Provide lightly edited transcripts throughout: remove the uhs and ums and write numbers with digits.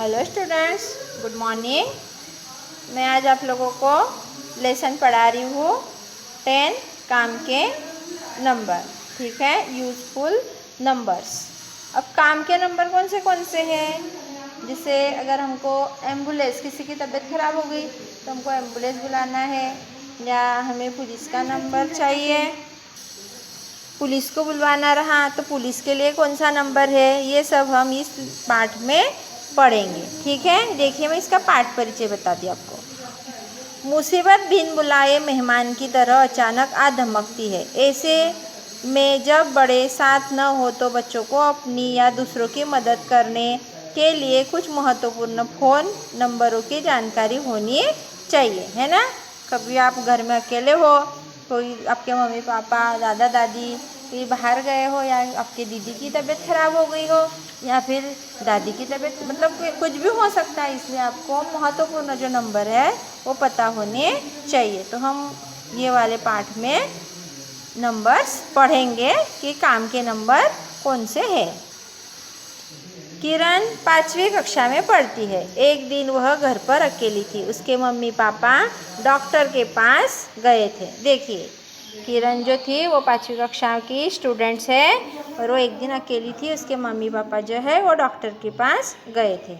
Hello students, good morning. मैं आज आप लोगों को लेसन पढ़ा रही हूँ 10 काम के नंबर। ठीक है, यूज़फुल नंबर्स। अब काम के नंबर कौन से हैं? जैसे अगर हमको एम्बुलेंस, किसी की तबीयत ख़राब हो गई तो हमको एम्बुलेंस बुलाना है, या हमें पुलिस का नंबर चाहिए, पुलिस को बुलवाना रहा तो पुलिस के लिए कौन सा नंबर है, ये सब हम इस पाठ में पढ़ेंगे। ठीक है, देखिए मैं इसका पाठ परिचय बता दी आपको। मुसीबत बिन बुलाए मेहमान की तरह अचानक आ धमकती है। ऐसे में जब बड़े साथ न हो तो बच्चों को अपनी या दूसरों की मदद करने के लिए कुछ महत्वपूर्ण फ़ोन नंबरों की जानकारी होनी चाहिए, है ना। कभी आप घर में अकेले हो, कोई आपके मम्मी पापा दादा दादी कहीं बाहर गए हो, या आपके दीदी की तबीयत ख़राब हो गई हो, या फिर दादी की तबीयत, मतलब कुछ भी हो सकता है, इसलिए आपको महत्वपूर्ण जो नंबर है वो पता होने चाहिए। तो हम ये वाले पाठ में नंबर्स पढ़ेंगे कि काम के नंबर कौन से हैं। किरण 5वीं कक्षा में पढ़ती है। एक दिन वह घर पर अकेली थी। उसके मम्मी पापा डॉक्टर के पास गए थे। देखिए, किरण जो थी वो 5वीं कक्षा की स्टूडेंट्स है, और वो एक दिन अकेली थी। उसके मम्मी पापा जो है वो डॉक्टर के पास गए थे।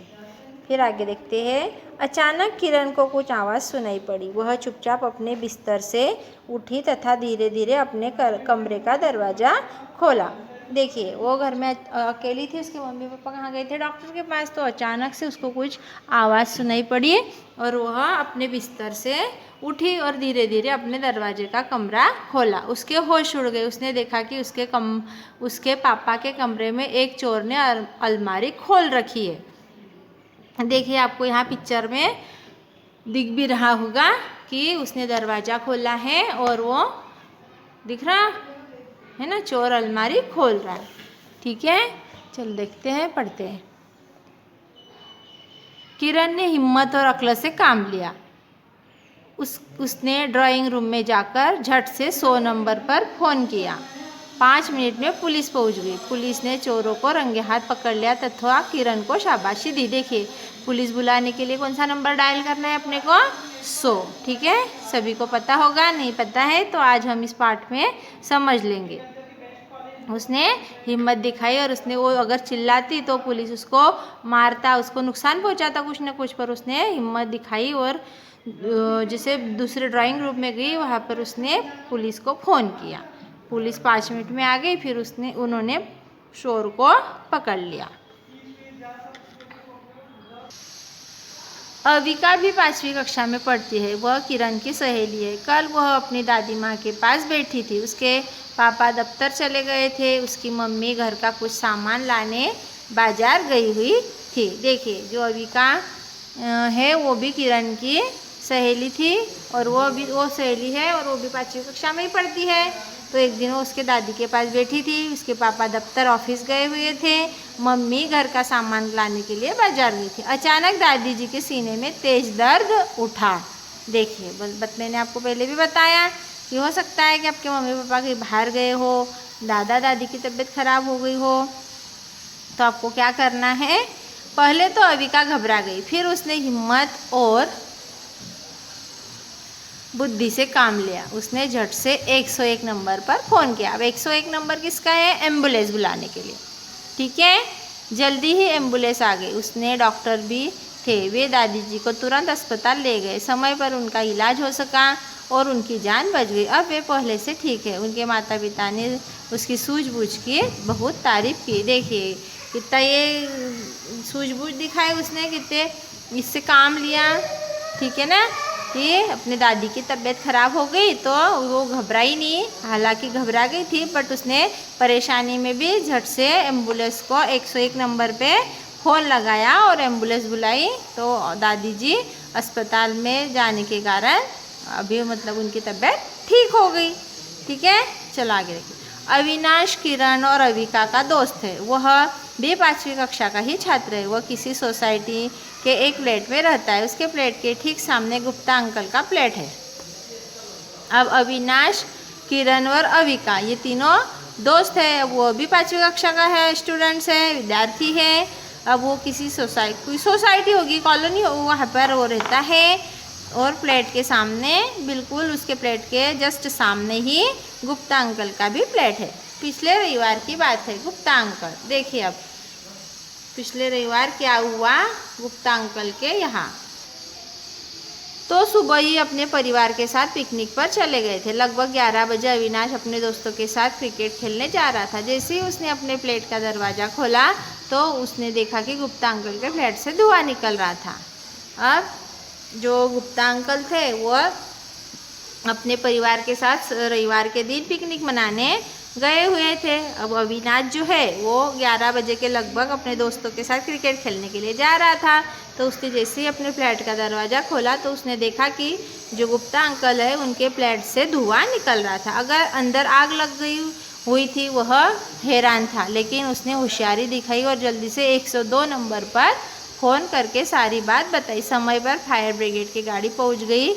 फिर आगे देखते हैं। अचानक किरण को कुछ आवाज़ सुनाई पड़ी। वह चुपचाप अपने बिस्तर से उठी तथा धीरे धीरे अपने कमरे का दरवाज़ा खोला। देखिए, वो घर में अकेली थी, उसके मम्मी पापा कहाँ गए थे? डॉक्टर के पास। तो अचानक से उसको कुछ आवाज़ सुनाई पड़ी और वह अपने बिस्तर से उठी और धीरे धीरे अपने दरवाजे का कमरा खोला। उसके होश उड़ गए। उसने देखा कि उसके पापा के कमरे में एक चोर ने अलमारी खोल रखी है। देखिए, आपको यहाँ पिक्चर में दिख भी रहा होगा कि उसने दरवाज़ा खोला है और वो दिख रहा है ना, चोर अलमारी खोल रहा है। ठीक है, चल देखते हैं, पढ़ते हैं। किरण ने हिम्मत और अक्ल से काम लिया। उसने ड्राइंग रूम में जाकर झट से 100 नंबर पर फ़ोन किया। 5 मिनट में पुलिस पहुंच गई। पुलिस ने चोरों को रंगे हाथ पकड़ लिया तथा किरण को शाबाशी दी। देखिए, पुलिस बुलाने के लिए कौन सा नंबर डायल करना है अपने को? 100। ठीक है, सभी को पता होगा, नहीं पता है तो आज हम इस पाठ में समझ लेंगे। उसने हिम्मत दिखाई और उसने, वो अगर चिल्लाती तो पुलिस उसको मारता, उसको नुकसान पहुंचाता कुछ न कुछ, पर उसने हिम्मत दिखाई और जैसे दूसरे ड्राइंग रूम में गई, वहाँ पर उसने पुलिस को फ़ोन किया। पुलिस 5 मिनट में आ गई। फिर उन्होंने चोर को पकड़ लिया। अविका भी 5वीं कक्षा में पढ़ती है। वह किरण की सहेली है। कल वह अपनी दादी माँ के पास बैठी थी। उसके पापा दफ्तर चले गए थे। उसकी मम्मी घर का कुछ सामान लाने बाजार गई हुई थी। देखिए, जो अविका है वो भी किरण की सहेली थी, और वो सहेली है और वो भी 5वीं कक्षा में ही पढ़ती है। तो एक दिन वो उसके दादी के पास बैठी थी। उसके पापा दफ्तर ऑफिस गए हुए थे। मम्मी घर का सामान लाने के लिए बाजार गई थी। अचानक दादी जी के सीने में तेज दर्द उठा। देखिए, मैंने आपको पहले भी बताया कि हो सकता है कि आपके मम्मी पापा कहीं बाहर गए हो, दादा दादी की तबीयत खराब हो गई हो, तो आपको क्या करना है? पहले तो अविका घबरा गई, फिर उसने हिम्मत और बुद्धि से काम लिया। उसने झट से 101 नंबर पर फ़ोन किया। अब 101 नंबर किसका है? एम्बुलेंस बुलाने के लिए। ठीक है, जल्दी ही एम्बुलेंस आ गई। उसने डॉक्टर भी थे। वे दादी जी को तुरंत अस्पताल ले गए। समय पर उनका इलाज हो सका और उनकी जान बच गई। अब वे पहले से ठीक है। उनके माता पिता ने उसकी सूझबूझ की बहुत तारीफ़ की। देखिए, कितना ये सूझबूझ दिखाई उसने, कितने इससे काम लिया। ठीक है ना, कि अपनी दादी की तबीयत ख़राब हो गई तो वो घबराई नहीं। हालांकि घबरा गई थी, बट उसने परेशानी में भी झट से एम्बुलेंस को 101 नंबर पे फ़ोन लगाया और एम्बुलेंस बुलाई। तो दादी जी अस्पताल में जाने के कारण अभी मतलब उनकी तबीयत ठीक हो गई। ठीक है, चलो आगे देखिए। अविनाश किरण और अविका का दोस्त है। वह भी 5वीं कक्षा का ही छात्र है। वह किसी सोसाइटी के एक फ्लैट में रहता है। उसके फ्लैट के ठीक सामने गुप्ता अंकल का फ्लैट है। अब अविनाश, किरण और अविका ये तीनों दोस्त है। वो भी 5वीं कक्षा का है, स्टूडेंट्स है, विद्यार्थी है। अब वो किसी कोई सोसाइटी होगी, कॉलोनी हो, वहाँ पर वो रहता है और प्लेट के सामने, बिल्कुल उसके प्लेट के जस्ट सामने ही गुप्ता अंकल का भी प्लेट है। पिछले रविवार की बात है, गुप्ता अंकल, देखिए अब पिछले रविवार क्या हुआ गुप्ता अंकल के यहाँ। तो सुबह ही अपने परिवार के साथ पिकनिक पर चले गए थे। लगभग 11 बजे अविनाश अपने दोस्तों के साथ क्रिकेट खेलने जा रहा था। जैसे ही उसने अपने प्लेट का दरवाज़ा खोला तो उसने देखा कि गुप्ता अंकल के प्लेट से धुआं निकल रहा था। अब जो गुप्ता अंकल थे वो अपने परिवार के साथ रविवार के दिन पिकनिक मनाने गए हुए थे। अब अविनाश जो है वो 11 बजे के लगभग अपने दोस्तों के साथ क्रिकेट खेलने के लिए जा रहा था। तो उसने जैसे ही अपने फ्लैट का दरवाज़ा खोला तो उसने देखा कि जो गुप्ता अंकल है उनके फ्लैट से धुआं निकल रहा था। अगर अंदर आग लग गई हुई थी वह हैरान था, लेकिन उसने होशियारी दिखाई और जल्दी से 102 नंबर पर फ़ोन करके सारी बात बताई। समय पर फायर ब्रिगेड की गाड़ी पहुंच गई।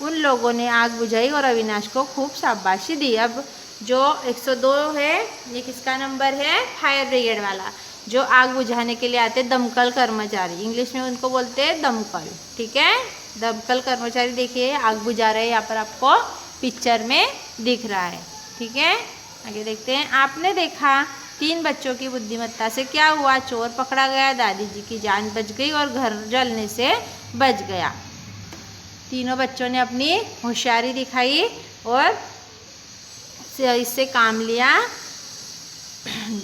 उन लोगों ने आग बुझाई और अविनाश को खूब शाबाशी दी। अब जो 102 है ये किसका नंबर है? फायर ब्रिगेड वाला, जो आग बुझाने के लिए आते दमकल कर्मचारी, इंग्लिश में उनको बोलते हैं दमकल, ठीक है। दमकल कर्मचारी देखिए आग बुझा रहे हैं, यहाँ पर आपको पिक्चर में दिख रहा है, ठीक है। आगे देखते हैं। आपने देखा 3 बच्चों की बुद्धिमत्ता से क्या हुआ? चोर पकड़ा गया, दादी जी की जान बच गई और घर जलने से बच गया। तीनों बच्चों ने अपनी होशियारी दिखाई और इससे काम लिया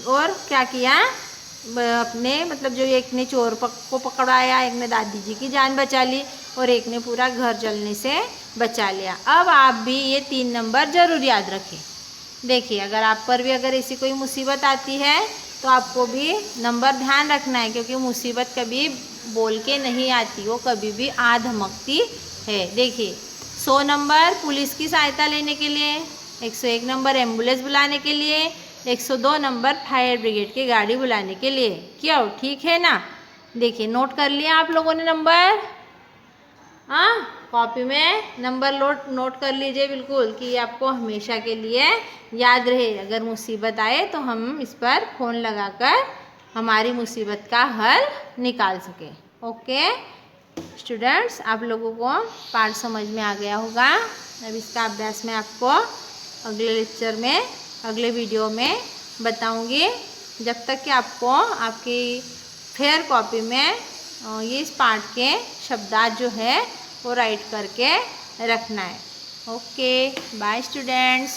और क्या किया, अपने मतलब जो एक ने चोर को पकड़ाया, एक ने दादी जी की जान बचा ली और एक ने पूरा घर जलने से बचा लिया। अब आप भी ये 3 नंबर ज़रूर याद रखें। देखिए अगर आप पर भी अगर ऐसी कोई मुसीबत आती है तो आपको भी नंबर ध्यान रखना है, क्योंकि मुसीबत कभी बोल के नहीं आती, वो कभी भी आ धमकती है। देखिए 100 नंबर पुलिस की सहायता लेने के लिए, 101 नंबर एम्बुलेंस बुलाने के लिए, 102 नंबर फायर ब्रिगेड की गाड़ी बुलाने के लिए। क्यों? ठीक है ना? देखिए नोट कर लिया आप लोगों ने नंबर? हाँ, कॉपी में नंबर नोट कर लीजिए बिल्कुल, कि आपको हमेशा के लिए याद रहे। अगर मुसीबत आए तो हम इस पर फ़ोन लगाकर हमारी मुसीबत का हल निकाल सकें। ओके स्टूडेंट्स, आप लोगों को पाठ समझ में आ गया होगा। अब इसका अभ्यास मैं आपको अगले लेक्चर में, अगले वीडियो में बताऊंगी। जब तक कि आपको आपकी फेयर कॉपी में ये इस पाठ के शब्दार्थ जो है वो राइट करके रखना है। Okay bye students.